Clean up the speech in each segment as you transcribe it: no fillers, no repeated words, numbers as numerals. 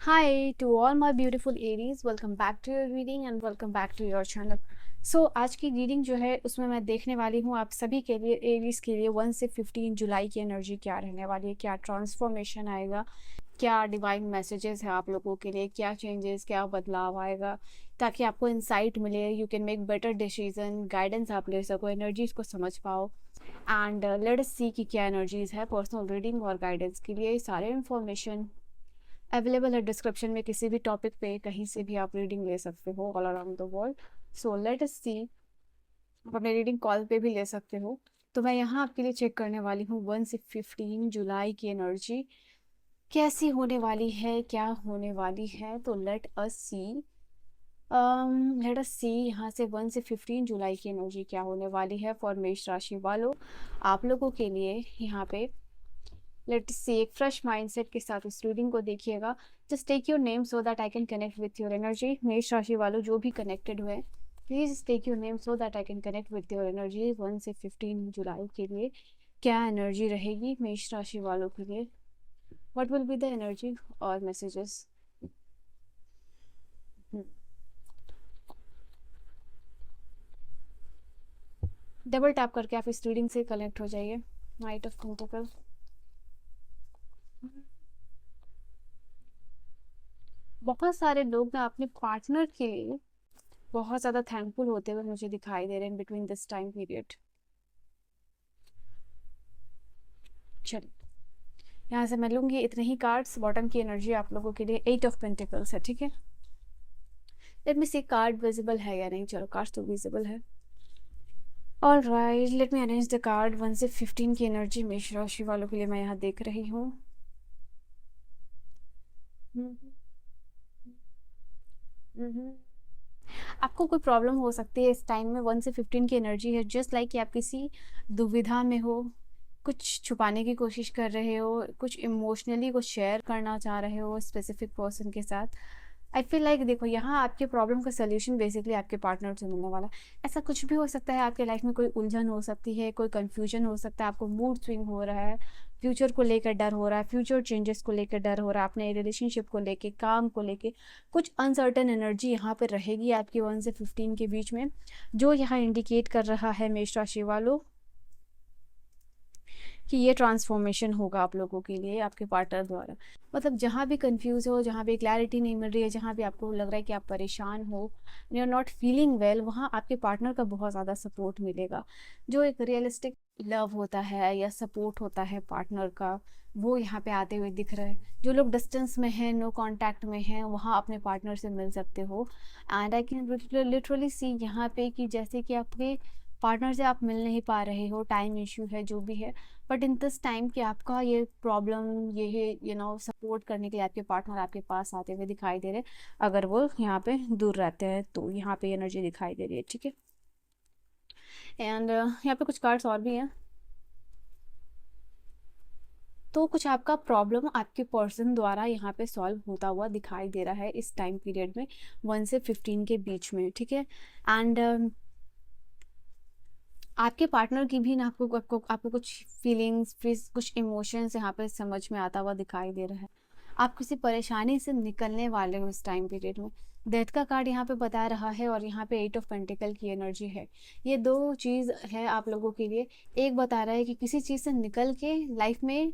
Hi to all my beautiful Aries, welcome back to your reading and welcome back to your channel. आज की reading जो है उसमें मैं देखने वाली हूँ आप सभी के लिए एरीज के लिए 1 से 15 जुलाई की एनर्जी क्या रहने वाली है, क्या ट्रांसफॉर्मेशन आएगा, क्या डिवाइन मैसेजेस है आप लोगों के लिए, क्या चेंजेस, क्या बदलाव आएगा, ताकि आपको इंसाइट मिले, you can make better decision, guidance आप ले सको, एनर्जीज को समझ पाओ। एंड लेट अस सी कि क्या एनर्जीज है पर्सनल रीडिंग और गाइडेंस के लिए। सारे इन्फॉर्मेशन अवेलेबल है डिस्क्रिप्शन में, किसी भी टॉपिक पे कहीं से भी आप रीडिंग ले सकते हो all around the world. So let us see, आप अपने रीडिंग कॉल पे भी ले सकते हो। तो मैं यहाँ आपके लिए चेक करने वाली हूँ 1 से 15 जुलाई की एनर्जी कैसी होने वाली है, क्या होने वाली है। तो लेट अस सी यहाँ से 1 से 15 जुलाई की एनर्जी क्या होने वाली है फॉर मेष राशि वालों आप लोगों के लिए। यहाँ पे लेट्स सी, एक फ्रेश माइंडसेट के साथ इस रीडिंग को देखिएगा। Just take your name so that I can connect with your energy. मेष राशि वालों जो भी कनेक्टेड हुए, please take your name so that I can connect with your energy. 1 से 15 जुलाई के लिए क्या एनर्जी रहेगी मेष राशि वालों के लिए, what will be the energy और मैसेजेस। डबल टैप करके आप इस रीडिंग से कनेक्ट हो जाइए। नाइट ऑफ पेंटिकल, बहुत सारे लोग ना अपने पार्टनर के लिए बहुत ज़्यादा थैंकफुल होते हुए मुझे दिखाई दे रहे हैं बिटवीन दिस टाइम पीरियड। चलिए यहाँ से मैं लूँगी इतने ही कार्ड्स। बॉटम की एनर्जी आप लोगों के लिए 8 ऑफ पेंटिकल्स है, ठीक है। Let me see card visible है या नहीं। चलो कार्ड तो विजिबल है। और right, let me arrange the card. 1 से 15 की एनर्जी मेष राशि वालों के लिए मैं यहाँ देख रही हूँ। आपको कोई प्रॉब्लम हो सकती है इस टाइम में। 1 से 15 की एनर्जी है जस्ट लाइक कि आप किसी दुविधा में हो, कुछ छुपाने की कोशिश कर रहे हो, कुछ इमोशनली कुछ शेयर करना चाह रहे हो स्पेसिफिक पर्सन के साथ। आई फील लाइक देखो यहाँ आपके प्रॉब्लम का सोल्यूशन बेसिकली आपके पार्टनर से मिलने वाला है। ऐसा कुछ भी हो सकता है आपके लाइफ में, कोई उलझन हो सकती है, कोई कन्फ्यूजन हो सकता है, आपको मूड स्विंग हो रहा है, फ्यूचर को लेकर डर हो रहा है, फ्यूचर चेंजेस को लेकर डर हो रहा है, अपने रिलेशनशिप को लेके, काम को लेके कुछ अनसर्टन एनर्जी यहाँ पर रहेगी आपकी 1 से 15 के बीच में, जो यहाँ इंडिकेट कर रहा है मेष राशि वालों कि ये ट्रांसफॉर्मेशन होगा आप लोगों के लिए आपके पार्टनर द्वारा। मतलब जहाँ भी कंफ्यूज हो, जहाँ भी क्लैरिटी नहीं मिल रही है, जहाँ भी आपको लग रहा है कि आप परेशान हो, you are not feeling well, वहाँ आपके पार्टनर का बहुत ज़्यादा सपोर्ट मिलेगा। जो एक रियलिस्टिक लव होता है या सपोर्ट होता है पार्टनर का, वो यहाँ पे आते हुए दिख रहा है। जो लोग डिस्टेंस में हैं, नो कांटेक्ट में हैं, वहाँ अपने पार्टनर से मिल सकते हो। And I can literally see यहाँ पे कि जैसे कि आपके पार्टनर से आप मिल नहीं पा रहे हो, टाइम इश्यू है, जो भी है, बट इन दिस टाइम कि आपका ये प्रॉब्लम, ये सपोर्ट करने के लिए आपके पार्टनर आपके पास आते हुए दिखाई दे रहे हैं। अगर वो यहाँ पे दूर रहते हैं तो यहाँ पे एनर्जी दिखाई दे रही है, ठीक है। एंड यहाँ पे कुछ कार्ड्स और भी हैं। तो कुछ आपका प्रॉब्लम आपके पर्सन द्वारा यहाँ पे सॉल्व होता हुआ दिखाई दे रहा है इस टाइम पीरियड में 1 से 15 के बीच में, ठीक है। एंड आपके पार्टनर की भी ना आपको कुछ फीलिंग्स, कुछ इमोशंस यहाँ पे समझ में आता हुआ दिखाई दे रहा है। आप किसी परेशानी से निकलने वाले हो इस टाइम पीरियड में। डेथ का कार्ड यहाँ पे बता रहा है और यहाँ पे 8 ऑफ पेंटिकल की एनर्जी है। ये दो चीज़ है आप लोगों के लिए। एक बता रहा है कि किसी चीज़ से निकल के लाइफ में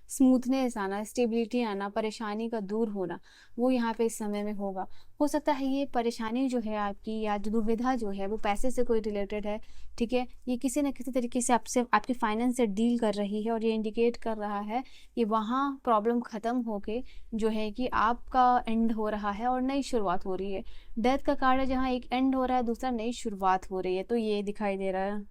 स्मूथनेस आना, स्टेबिलिटी आना, परेशानी का दूर होना, वो यहाँ पे इस समय में होगा। हो सकता है ये परेशानी जो है आपकी या जो दुविधा जो है वो पैसे से कोई रिलेटेड है, ठीक है। ये किसी न किसी तरीके से आपसे, आपके फाइनेंस से डील कर रही है और ये इंडिकेट कर रहा है कि वहाँ प्रॉब्लम ख़त्म होके जो है कि आपका एंड हो रहा है और नई शुरुआत हो रही है। डेथ का कार्ड है जहाँ एक एंड हो रहा है, दूसरा नई शुरुआत हो रही है, तो ये दिखाई दे रहा है।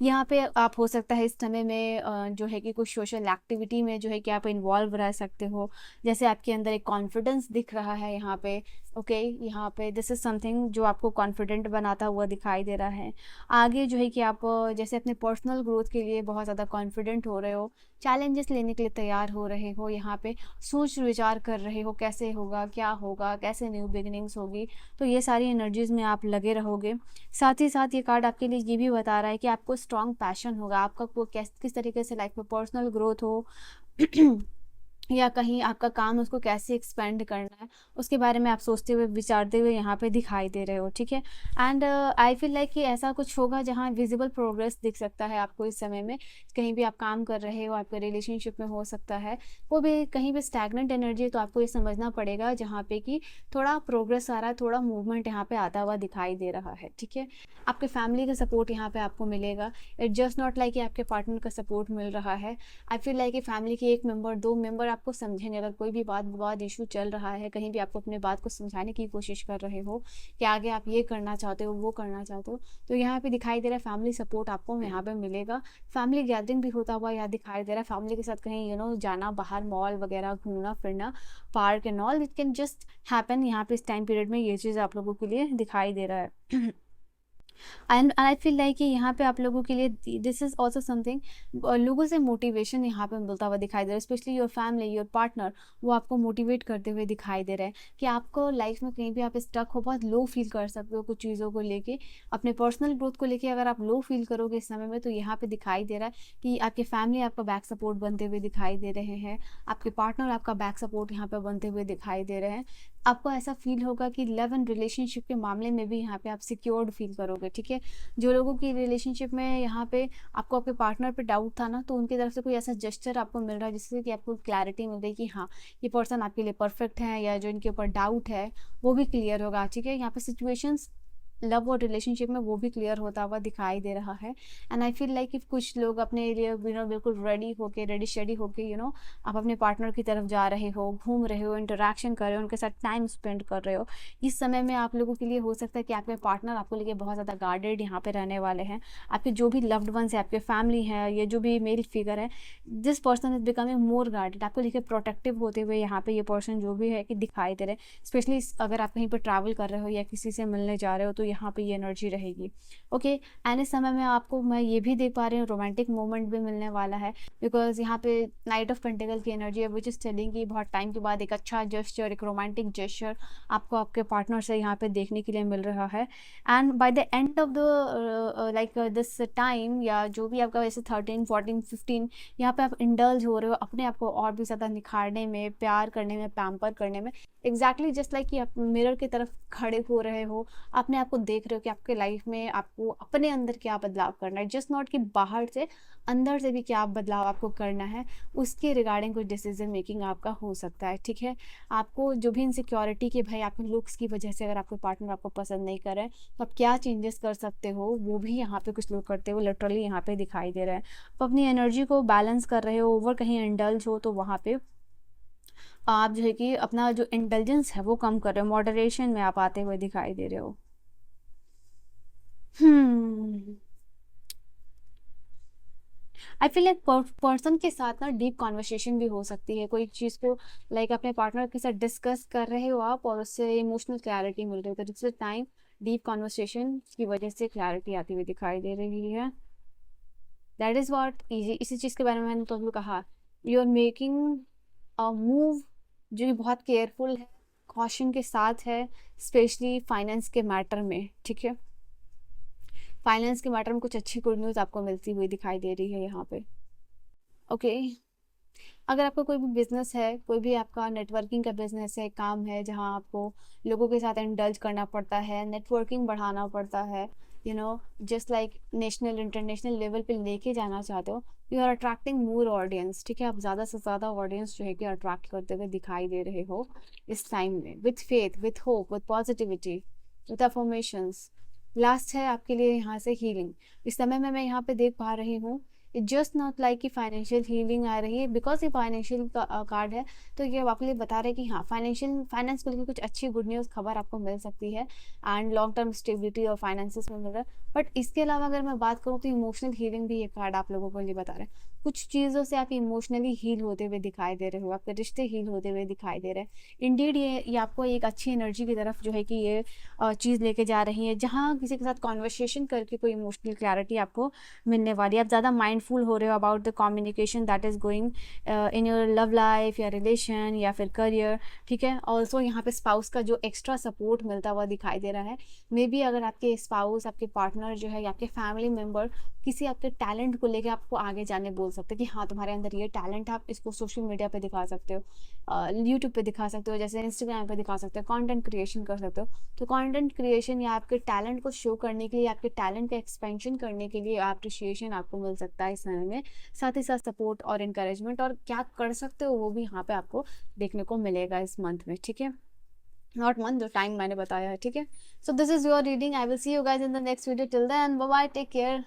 यहाँ पे आप हो सकता है इस समय में जो है कि कुछ सोशल एक्टिविटी में जो है कि आप इन्वॉल्व रह सकते हो। जैसे आपके अंदर एक कॉन्फिडेंस दिख रहा है यहाँ पे, ओके। यहाँ पे दिस इज़ समथिंग जो आपको कॉन्फिडेंट बनाता हुआ दिखाई दे रहा है। आगे जो है कि आप जैसे अपने पर्सनल ग्रोथ के लिए बहुत ज़्यादा कॉन्फिडेंट हो रहे हो, चैलेंजेस लेने के लिए तैयार हो रहे हो, यहाँ पे सोच विचार कर रहे हो कैसे होगा, क्या होगा, कैसे न्यू बिगिनिंग्स होगी। तो ये सारी एनर्जीज़ में आप लगे रहोगे। साथ ही साथ ये कार्ड आपके लिए ये भी बता रहा है कि आपको स्ट्रॉन्ग पैशन होगा, आपका को किस तरीके से लाइफ में पर्सनल ग्रोथ हो या कहीं आपका काम उसको कैसे एक्सपेंड करना है, उसके बारे में आप सोचते हुए विचारते हुए यहाँ पे दिखाई दे रहे हो, ठीक है। एंड आई फील लाइक कि ऐसा कुछ होगा जहाँ विजिबल प्रोग्रेस दिख सकता है आपको इस समय में। कहीं भी आप काम कर रहे हो, आपके रिलेशनशिप में हो सकता है वो भी कहीं भी स्टैगनेंट एनर्जी है, तो आपको ये समझना पड़ेगा जहाँ पे कि थोड़ा प्रोग्रेस आ रहा है, थोड़ा मूवमेंट यहाँ पे आता हुआ दिखाई दे रहा है, ठीक है। आपके फैमिली का सपोर्ट यहाँ पे आपको मिलेगा। इट जस्ट नॉट लाइक कि आपके पार्टनर का सपोर्ट मिल रहा है। आई फील लाइक कि फैमिली के एक मेंबर, दो मेंबर आपको समझेंगे। अगर कोई भी बात विवाद इशू चल रहा है, कहीं भी आपको अपने बात को समझाने की कोशिश कर रहे हो कि आगे आप ये करना चाहते हो, वो करना चाहते हो, तो यहाँ पे दिखाई दे रहा है फैमिली सपोर्ट आपको यहाँ पे मिलेगा। फैमिली गैदरिंग भी होता हुआ यहाँ दिखाई दे रहा है। फैमिली के साथ कहीं जाना, बाहर मॉल वगैरह घूमना फिरना, park and all, it can just happen यहाँ पे इस टाइम पीरियड में। ये चीज़ आप लोगों के लिए दिखाई दे रहा है। एंड आई फील लाइक कि यहाँ पे आप लोगों के लिए दिस इज़ ऑल्सो समथिंग, लोगों से मोटिवेशन यहाँ पे मिलता हुआ दिखाई दे रहा है। Specially your family, your partner, वो आपको मोटिवेट करते हुए दिखाई दे रहे हैं कि आपको लाइफ में कहीं भी आप स्टक हो, बहुत लो फील कर सकते हो कुछ चीज़ों को लेके, अपने पर्सनल ग्रोथ को लेके अगर आप लो फील करोगे इस समय में, तो यहाँ पे दिखाई दे रहा है कि आपकी फैमिली आपका बैक सपोर्ट बनते हुए दिखाई दे रहे हैं, आपके पार्टनर आपका बैक सपोर्ट यहाँ पे बनते हुए दिखाई दे रहे हैं। आपको ऐसा फील होगा कि लव एंड रिलेशनशिप के मामले में भी यहाँ पे आप सिक्योर्ड फील करोगे, ठीक है। जो लोगों की रिलेशनशिप में यहाँ पे आपको आपके पार्टनर पे डाउट था ना, तो उनकी तरफ से कोई ऐसा जेस्चर आपको मिल रहा है जिससे कि आपको क्लैरिटी मिल रही है कि हाँ, ये पर्सन आपके लिए परफेक्ट है, या जो इनके ऊपर डाउट है वो भी क्लियर होगा, ठीक है। यहाँ पे सिचुएशंस लव और रिलेशनशिप में वो भी क्लियर होता हुआ दिखाई दे रहा है। एंड आई फील लाइक कुछ लोग अपने लिए बिल्कुल रेडी शेडी होके आप अपने पार्टनर की तरफ जा रहे हो, घूम रहे हो, इंटरेक्शन कर रहे हो, उनके साथ टाइम स्पेंड कर रहे हो। इस समय में आप लोगों के लिए हो सकता है कि आपके पार्टनर आपको लेके बहुत ज़्यादा गार्डेड यहाँ पे रहने वाले हैं। आपके जो भी लव्ड वंस है, आपके फैमिली है, ये जो भी मेल फिगर है, this person is becoming more guarded, आपको लेके प्रोटेक्टिव होते हुए यहाँ पे ये पर्सन जो भी है कि दिखाई दे रहे हैं। स्पेशली अगर आप कहीं पर ट्रैवल कर रहे हो या किसी से मिलने जा रहे हो, तो यहाँ पे ये एनर्जी रहेगी, ओके। एंड इस समय में आपको मैं ये भी देख पा रही हूँ रोमांटिक मोमेंट भी मिलने वाला है, बिकॉज यहाँ पे नाइट ऑफ पेंटिकल की एनर्जी है, विच इज टेलिंग कि बहुत टाइम के बाद एक अच्छा जेस्चर, एक रोमांटिक जेस्चर आपको आपके पार्टनर से यहाँ पे देखने के लिए मिल रहा है। And by the end of the like this time, या जो भी आपका वैसे 13, 14, 15, यहाँ पे आप इंडल्ज हो रहे हो अपने आप को और भी ज़्यादा निखारने में, प्यार करने में, पैम्पर करने में। एग्जैक्टली जस्ट लाइक कि आप मिरर की तरफ खड़े हो रहे हो, अपने आप को देख रहे हो कि आपके लाइफ में आपको अपने अंदर क्या बदलाव करना है, जस्ट नॉट कि बाहर से, अंदर से भी क्या बदलाव आपको करना है, उसके रिगार्डिंग कुछ डिसीजन मेकिंग आपका हो सकता है, ठीक है। आपको जो भी इनसिक्योरिटी के भाई आपके लुक्स की वजह से अगर आपके पार्टनर आपको पसंद नहीं कर रहे हैं, तो आप क्या चेंजेस कर सकते हो, वो भी यहाँ पे कुछ लोग करते हुए लिटरली यहाँ पे दिखाई दे रहे हैं। आप अपनी एनर्जी को बैलेंस कर रहे हो, ओवर कहीं इंडल्ज हो तो वहाँ पे आप जो है कि अपना जो इंटेलिजेंस है वो कम कर रहे हो, मॉडरेशन में आप आते हुए दिखाई दे रहे हो। आई फील लाइक पर्सन के साथ ना डीप कॉन्वर्सेशन भी हो सकती है, कोई चीज़ को लाइक अपने पार्टनर के साथ डिस्कस कर रहे हो आप और उससे इमोशनल क्लैरिटी मिल रही है, तो इट्स टाइम डीप कॉन्वर्सेशन की वजह से क्लैरिटी आती हुई दिखाई दे रही है। दैट इज़ वॉट इजी, इसी चीज़ के बारे में मैंने तो अभी कहा, you are making a move जो कि बहुत केयरफुल है, कॉशन के साथ है, स्पेशली फाइनेंस के मैटर में, ठीक है। फाइनेंस के मैटर में कुछ अच्छी गुड न्यूज़ आपको मिलती हुई दिखाई दे रही है यहाँ पे, ओके। अगर आपका कोई भी बिजनेस है, कोई भी आपका नेटवर्किंग का बिजनेस है, काम है जहाँ आपको लोगों के साथ इंडल्ज करना पड़ता है, नेटवर्किंग बढ़ाना पड़ता है, just like national international level पे लेके जाना चाहते हो, you are attracting more audience, ठीक है। आप ज़्यादा से ज़्यादा ऑडियंस जो है कि अट्रैक्ट करते हुए दिखाई दे रहे हो इस टाइम में, with faith, with hope, with positivity, with affirmations. Last है आपके लिए यहाँ से हीलिंग। इस समय में मैं यहाँ पे देख पा रही हूँ, इट जस्ट नॉट लाइक कि फाइनेंशियल हीलिंग आ रही है, बिकॉज ये फाइनेंशियल कार्ड है, तो ये आपके लिए बता रहे हैं कि हाँ, फाइनेंस को लेकर कुछ अच्छी गुड न्यूज़ खबर आपको मिल सकती है, एंड लॉन्ग टर्म स्टेबिलिटी और फाइनेंसिस में मिल रहा है। बट इसके अलावा अगर मैं बात करूँ तो इमोशनल हीलिंग भी ये कार्ड आप लोगों को लिए बता रहे हैं। कुछ चीज़ों से आप इमोशनली हील होते हुए दिखाई दे रहे हो, आपके रिश्ते हील होते हुए दिखाई दे रहे हैं। इंडीड ये आपको एक अच्छी एनर्जी की तरफ जो है कि ये चीज़ लेके जा रही है, जहाँ किसी के साथ कॉन्वर्सेशन करके कोई इमोशनल क्लैरिटी आपको मिलने वाली है। आप ज़्यादा माइंडफुल हो रहे हो about the communication that is going in your love life या रिलेशन या फिर करियर, ठीक है। ऑल्सो यहाँ पे स्पाउस का जो एक्स्ट्रा सपोर्ट मिलता हुआ दिखाई दे रहा है, मे बी अगर आपके स्पाउस, आपके पार्टनर जो है या आपके फैमिली मेम्बर किसी आपके टैलेंट को लेके आपको आगे जाने बोल सकते हैं कि हाँ तुम्हारे अंदर ये टैलेंट है, आप इसको सोशल मीडिया पे दिखा सकते हो, यूट्यूब पे दिखा सकते हो, जैसे इंस्टाग्राम पे दिखा सकते हो, कंटेंट क्रिएशन कर सकते हो। तो कंटेंट क्रिएशन या आपके टैलेंट को शो करने के लिए, आपके टैलेंट का एक्सपेंशन करने के लिए अप्रिशिएशन आपको मिल सकता है इस समय में, साथ ही साथ सपोर्ट और इंकरेजमेंट, और क्या कर सकते हो वो भी यहाँ पे आपको देखने को मिलेगा इस मंथ में, ठीक है, नॉट मंथ, जो टाइम मैंने बताया है, ठीक है। So this is your reading, I will see you guys in the next video, till then bye bye, take care.